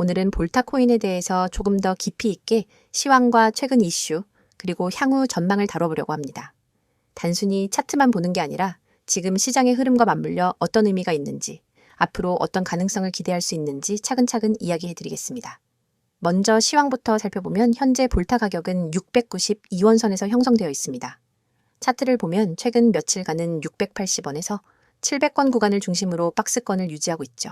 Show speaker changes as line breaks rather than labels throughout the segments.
오늘은 볼타 코인에 대해서 조금 더 깊이 있게 시황과 최근 이슈, 그리고 향후 전망을 다뤄보려고 합니다. 단순히 차트만 보는 게 아니라 지금 시장의 흐름과 맞물려 어떤 의미가 있는지, 앞으로 어떤 가능성을 기대할 수 있는지 차근차근 이야기해드리겠습니다. 먼저 시황부터 살펴보면 현재 볼타 가격은 692원선에서 형성되어 있습니다. 차트를 보면 최근 며칠간은 680원에서 700원 구간을 중심으로 박스권을 유지하고 있죠.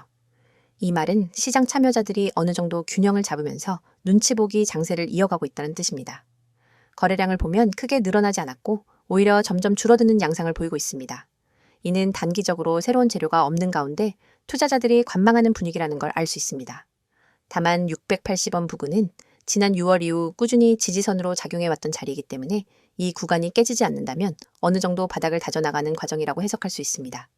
이 말은 시장 참여자들이 어느 정도 균형을 잡으면서 눈치 보기 장세를 이어가고 있다는 뜻입니다. 거래량을 보면 크게 늘어나지 않았고 오히려 점점 줄어드는 양상을 보이고 있습니다. 이는 단기적으로 새로운 재료가 없는 가운데 투자자들이 관망하는 분위기라는 걸 알 수 있습니다. 다만 680원 부근은 지난 6월 이후 꾸준히 지지선으로 작용해왔던 자리이기 때문에 이 구간이 깨지지 않는다면 어느 정도 바닥을 다져나가는 과정이라고 해석할 수 있습니다.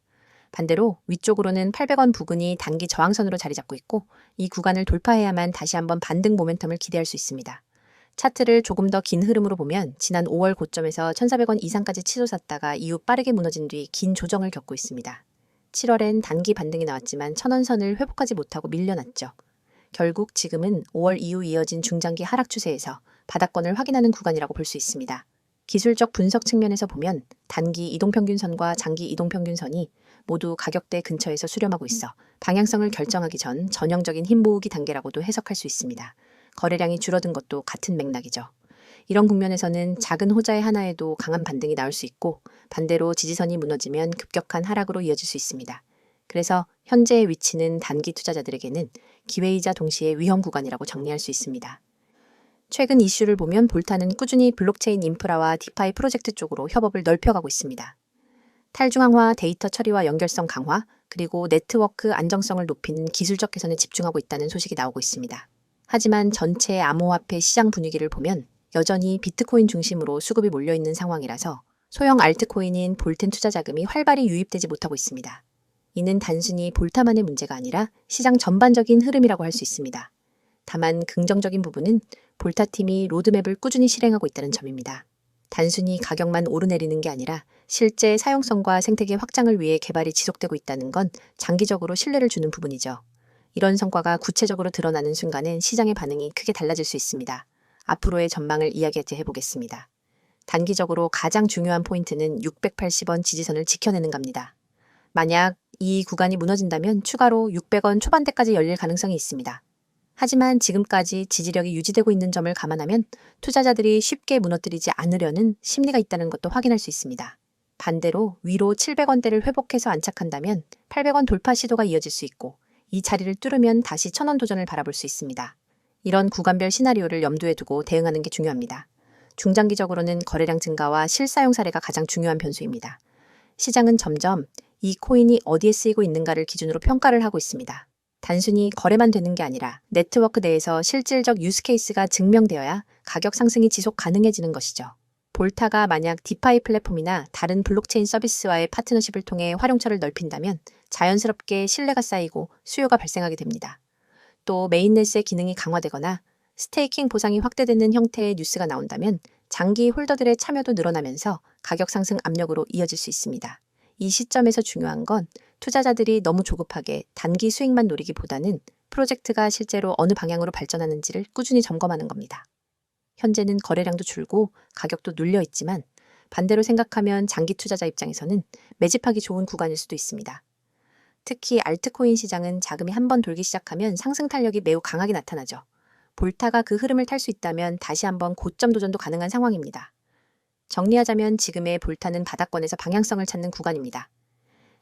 반대로 위쪽으로는 800원 부근이 단기 저항선으로 자리 잡고 있고 이 구간을 돌파해야만 다시 한번 반등 모멘텀을 기대할 수 있습니다. 차트를 조금 더 긴 흐름으로 보면 지난 5월 고점에서 1,400원 이상까지 치솟았다가 이후 빠르게 무너진 뒤 긴 조정을 겪고 있습니다. 7월엔 단기 반등이 나왔지만 1,000원 선을 회복하지 못하고 밀려났죠. 결국 지금은 5월 이후 이어진 중장기 하락 추세에서 바닥권을 확인하는 구간이라고 볼 수 있습니다. 기술적 분석 측면에서 보면 단기 이동평균선과 장기 이동평균선이 모두 가격대 근처에서 수렴하고 있어 방향성을 결정하기 전 전형적인 힘 모으기 단계라고도 해석할 수 있습니다. 거래량이 줄어든 것도 같은 맥락이죠. 이런 국면에서는 작은 호자의 하나에도 강한 반등이 나올 수 있고 반대로 지지선이 무너지면 급격한 하락으로 이어질 수 있습니다. 그래서 현재의 위치는 단기 투자자들에게는 기회이자 동시에 위험 구간이라고 정리할 수 있습니다. 최근 이슈를 보면 볼타는 꾸준히 블록체인 인프라와 디파이 프로젝트 쪽으로 협업을 넓혀가고 있습니다. 탈중앙화 데이터 처리와 연결성 강화, 그리고 네트워크 안정성을 높이는 기술적 개선에 집중하고 있다는 소식이 나오고 있습니다. 하지만 전체 암호화폐 시장 분위기를 보면 여전히 비트코인 중심으로 수급이 몰려있는 상황이라서 소형 알트코인인 볼텐 투자 자금이 활발히 유입되지 못하고 있습니다. 이는 단순히 볼타만의 문제가 아니라 시장 전반적인 흐름이라고 할 수 있습니다. 다만 긍정적인 부분은 볼타팀이 로드맵을 꾸준히 실행하고 있다는 점입니다. 단순히 가격만 오르내리는 게 아니라 실제 사용성과 생태계 확장을 위해 개발이 지속되고 있다는 건 장기적으로 신뢰를 주는 부분이죠. 이런 성과가 구체적으로 드러나는 순간엔 시장의 반응이 크게 달라질 수 있습니다. 앞으로의 전망을 이야기해 보겠습니다. 단기적으로 가장 중요한 포인트는 680원 지지선을 지켜내는 겁니다. 만약 이 구간이 무너진다면 추가로 600원 초반대까지 열릴 가능성이 있습니다. 하지만 지금까지 지지력이 유지되고 있는 점을 감안하면 투자자들이 쉽게 무너뜨리지 않으려는 심리가 있다는 것도 확인할 수 있습니다. 반대로 위로 700원대를 회복해서 안착한다면 800원 돌파 시도가 이어질 수 있고 이 자리를 뚫으면 다시 1,000원 도전을 바라볼 수 있습니다. 이런 구간별 시나리오를 염두에 두고 대응하는 게 중요합니다. 중장기적으로는 거래량 증가와 실사용 사례가 가장 중요한 변수입니다. 시장은 점점 이 코인이 어디에 쓰이고 있는가를 기준으로 평가를 하고 있습니다. 단순히 거래만 되는 게 아니라 네트워크 내에서 실질적 유스케이스가 증명되어야 가격 상승이 지속 가능해지는 것이죠. 볼타가 만약 디파이 플랫폼이나 다른 블록체인 서비스와의 파트너십을 통해 활용처를 넓힌다면 자연스럽게 신뢰가 쌓이고 수요가 발생하게 됩니다. 또 메인넷의 기능이 강화되거나 스테이킹 보상이 확대되는 형태의 뉴스가 나온다면 장기 홀더들의 참여도 늘어나면서 가격 상승 압력으로 이어질 수 있습니다. 이 시점에서 중요한 건 투자자들이 너무 조급하게 단기 수익만 노리기보다는 프로젝트가 실제로 어느 방향으로 발전하는지를 꾸준히 점검하는 겁니다. 현재는 거래량도 줄고 가격도 눌려 있지만 반대로 생각하면 장기 투자자 입장에서는 매집하기 좋은 구간일 수도 있습니다. 특히 알트코인 시장은 자금이 한번 돌기 시작하면 상승 탄력이 매우 강하게 나타나죠. 볼타가 그 흐름을 탈 수 있다면 다시 한번 고점 도전도 가능한 상황입니다. 정리하자면 지금의 볼타는 바닥권에서 방향성을 찾는 구간입니다.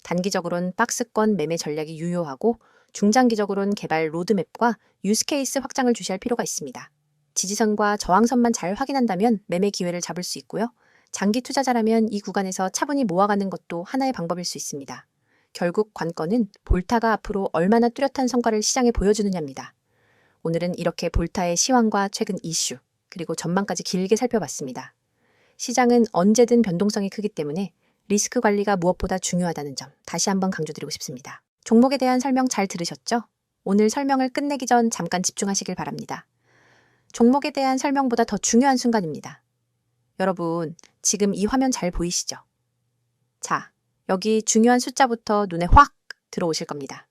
단기적으로는 박스권 매매 전략이 유효하고 중장기적으로는 개발 로드맵과 유스케이스 확장을 주시할 필요가 있습니다. 지지선과 저항선만 잘 확인한다면 매매 기회를 잡을 수 있고요. 장기 투자자라면 이 구간에서 차분히 모아가는 것도 하나의 방법일 수 있습니다. 결국 관건은 볼타가 앞으로 얼마나 뚜렷한 성과를 시장에 보여주느냐입니다. 오늘은 이렇게 볼타의 시황과 최근 이슈, 그리고 전망까지 길게 살펴봤습니다. 시장은 언제든 변동성이 크기 때문에 리스크 관리가 무엇보다 중요하다는 점 다시 한번 강조드리고 싶습니다. 종목에 대한 설명 잘 들으셨죠? 오늘 설명을 끝내기 전 잠깐 집중하시길 바랍니다. 종목에 대한 설명보다 더 중요한 순간입니다. 여러분, 지금 이 화면 잘 보이시죠? 자, 여기 중요한 숫자부터 눈에 확 들어오실 겁니다.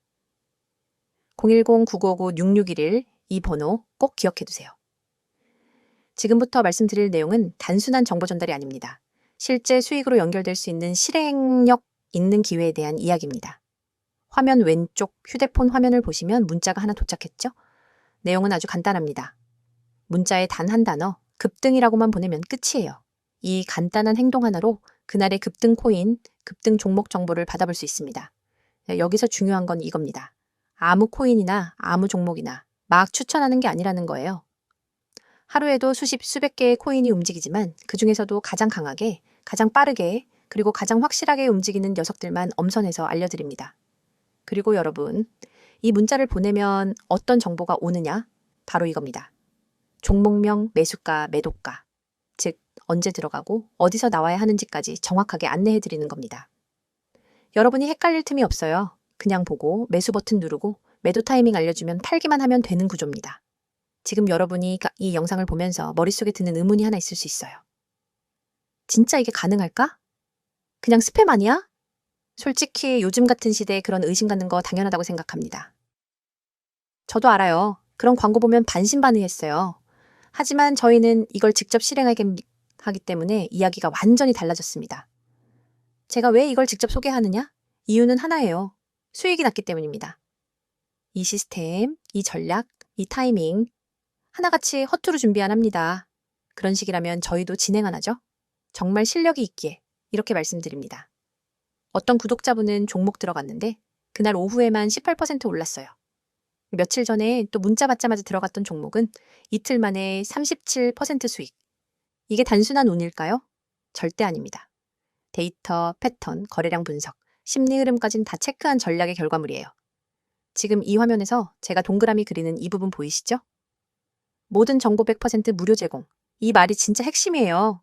010-9959-6611 이 번호 꼭 기억해 두세요. 지금부터 말씀드릴 내용은 단순한 정보 전달이 아닙니다. 실제 수익으로 연결될 수 있는 실행력 있는 기회에 대한 이야기입니다. 화면 왼쪽 휴대폰 화면을 보시면 문자가 하나 도착했죠? 내용은 아주 간단합니다. 문자에 단 한 단어, 급등이라고만 보내면 끝이에요. 이 간단한 행동 하나로 그날의 급등 코인, 급등 종목 정보를 받아볼 수 있습니다. 여기서 중요한 건 이겁니다. 아무 코인이나 아무 종목이나 막 추천하는 게 아니라는 거예요. 하루에도 수십, 수백 개의 코인이 움직이지만 그 중에서도 가장 강하게, 가장 빠르게, 그리고 가장 확실하게 움직이는 녀석들만 엄선해서 알려드립니다. 그리고 여러분, 이 문자를 보내면 어떤 정보가 오느냐? 바로 이겁니다. 종목명, 매수가, 매도가, 즉 언제 들어가고 어디서 나와야 하는지까지 정확하게 안내해드리는 겁니다. 여러분이 헷갈릴 틈이 없어요. 그냥 보고 매수 버튼 누르고 매도 타이밍 알려주면 팔기만 하면 되는 구조입니다. 지금 여러분이 이 영상을 보면서 머릿속에 드는 의문이 하나 있을 수 있어요. 진짜 이게 가능할까? 그냥 스팸 아니야? 솔직히 요즘 같은 시대에 그런 의심 갖는 거 당연하다고 생각합니다. 저도 알아요. 그런 광고 보면 반신반의했어요. 하지만 저희는 이걸 직접 실행하기 때문에 이야기가 완전히 달라졌습니다. 제가 왜 이걸 직접 소개하느냐? 이유는 하나예요. 수익이 났기 때문입니다. 이 시스템, 이 전략, 이 타이밍 하나같이 허투루 준비 안 합니다. 그런 식이라면 저희도 진행 안 하죠? 정말 실력이 있기에 이렇게 말씀드립니다. 어떤 구독자분은 종목 들어갔는데 그날 오후에만 18% 올랐어요. 며칠 전에 또 문자 받자마자 들어갔던 종목은 이틀 만에 37% 수익. 이게 단순한 운일까요? 절대 아닙니다. 데이터, 패턴, 거래량 분석, 심리 흐름까지는 다 체크한 전략의 결과물이에요. 지금 이 화면에서 제가 동그라미 그리는 이 부분 보이시죠? 모든 정보 100% 무료 제공. 이 말이 진짜 핵심이에요.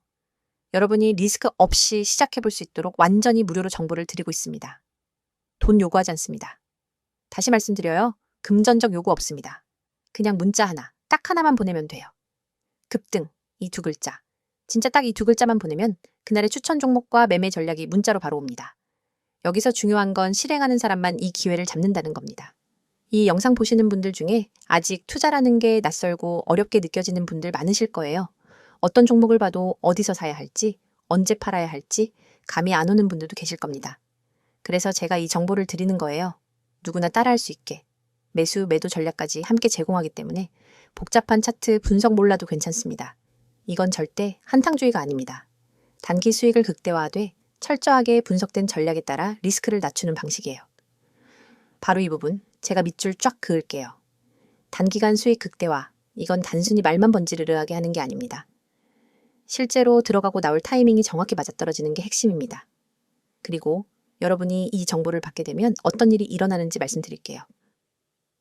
여러분이 리스크 없이 시작해볼 수 있도록 완전히 무료로 정보를 드리고 있습니다. 돈 요구하지 않습니다. 다시 말씀드려요. 금전적 요구 없습니다. 그냥 문자 하나, 딱 하나만 보내면 돼요. 급등, 이 두 글자. 진짜 딱 이 두 글자만 보내면 그날의 추천 종목과 매매 전략이 문자로 바로 옵니다. 여기서 중요한 건 실행하는 사람만 이 기회를 잡는다는 겁니다. 이 영상 보시는 분들 중에 아직 투자라는 게 낯설고 어렵게 느껴지는 분들 많으실 거예요. 어떤 종목을 봐도 어디서 사야 할지, 언제 팔아야 할지 감이 안 오는 분들도 계실 겁니다. 그래서 제가 이 정보를 드리는 거예요. 누구나 따라할 수 있게. 매수, 매도 전략까지 함께 제공하기 때문에 복잡한 차트 분석 몰라도 괜찮습니다. 이건 절대 한탕주의가 아닙니다. 단기 수익을 극대화하되 철저하게 분석된 전략에 따라 리스크를 낮추는 방식이에요. 바로 이 부분 제가 밑줄 쫙 그을게요. 단기간 수익 극대화, 이건 단순히 말만 번지르르하게 하는 게 아닙니다. 실제로 들어가고 나올 타이밍이 정확히 맞아떨어지는 게 핵심입니다. 그리고 여러분이 이 정보를 받게 되면 어떤 일이 일어나는지 말씀드릴게요.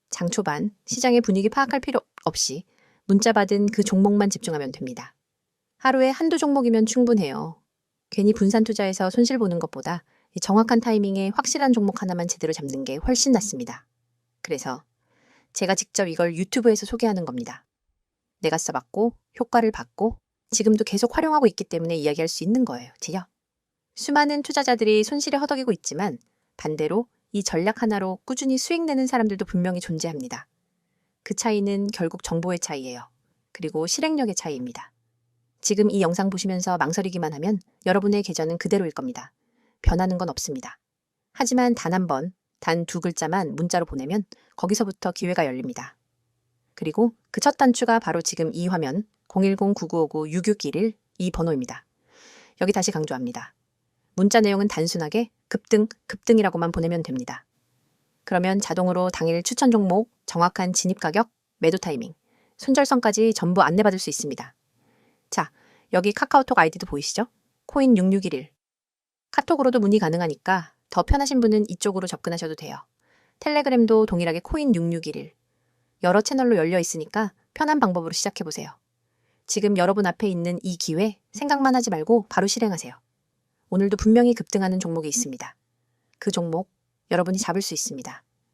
장 초반 시장의 분위기 파악할 필요 없이 문자 받은 그 종목만 집중하면 됩니다. 하루에 한두 종목이면 충분해요. 괜히 분산 투자해서 손실 보는 것보다 정확한 타이밍에 확실한 종목 하나만 제대로 잡는 게 훨씬 낫습니다. 그래서 제가 직접 이걸 유튜브에서 소개하는 겁니다. 내가 써봤고 효과를 봤고 지금도 계속 활용하고 있기 때문에 이야기할 수 있는 거예요. 지요? 수많은 투자자들이 손실에 허덕이고 있지만 반대로 이 전략 하나로 꾸준히 수익 내는 사람들도 분명히 존재합니다. 그 차이는 결국 정보의 차이예요. 그리고 실행력의 차이입니다. 지금 이 영상 보시면서 망설이기만 하면 여러분의 계좌는 그대로일 겁니다. 변하는 건 없습니다. 하지만 단 한 번, 단 두 글자만 문자로 보내면 거기서부터 기회가 열립니다. 그리고 그 첫 단추가 바로 지금 이 화면 010-9959-6611 이 번호입니다. 여기 다시 강조합니다. 문자 내용은 단순하게 급등이라고만 보내면 됩니다. 그러면 자동으로 당일 추천 종목, 정확한 진입 가격, 매도 타이밍, 손절선까지 전부 안내받을 수 있습니다. 자, 여기 카카오톡 아이디도 보이시죠? 코인 6611. 카톡으로도 문의 가능하니까 더 편하신 분은 이쪽으로 접근하셔도 돼요. 텔레그램도 동일하게 코인 6611. 여러 채널로 열려 있으니까 편한 방법으로 시작해보세요. 지금 여러분 앞에 있는 이 기회 생각만 하지 말고 바로 실행하세요. 오늘도 분명히 급등하는 종목이 있습니다. 그 종목 여러분이 잡을 수 있습니다.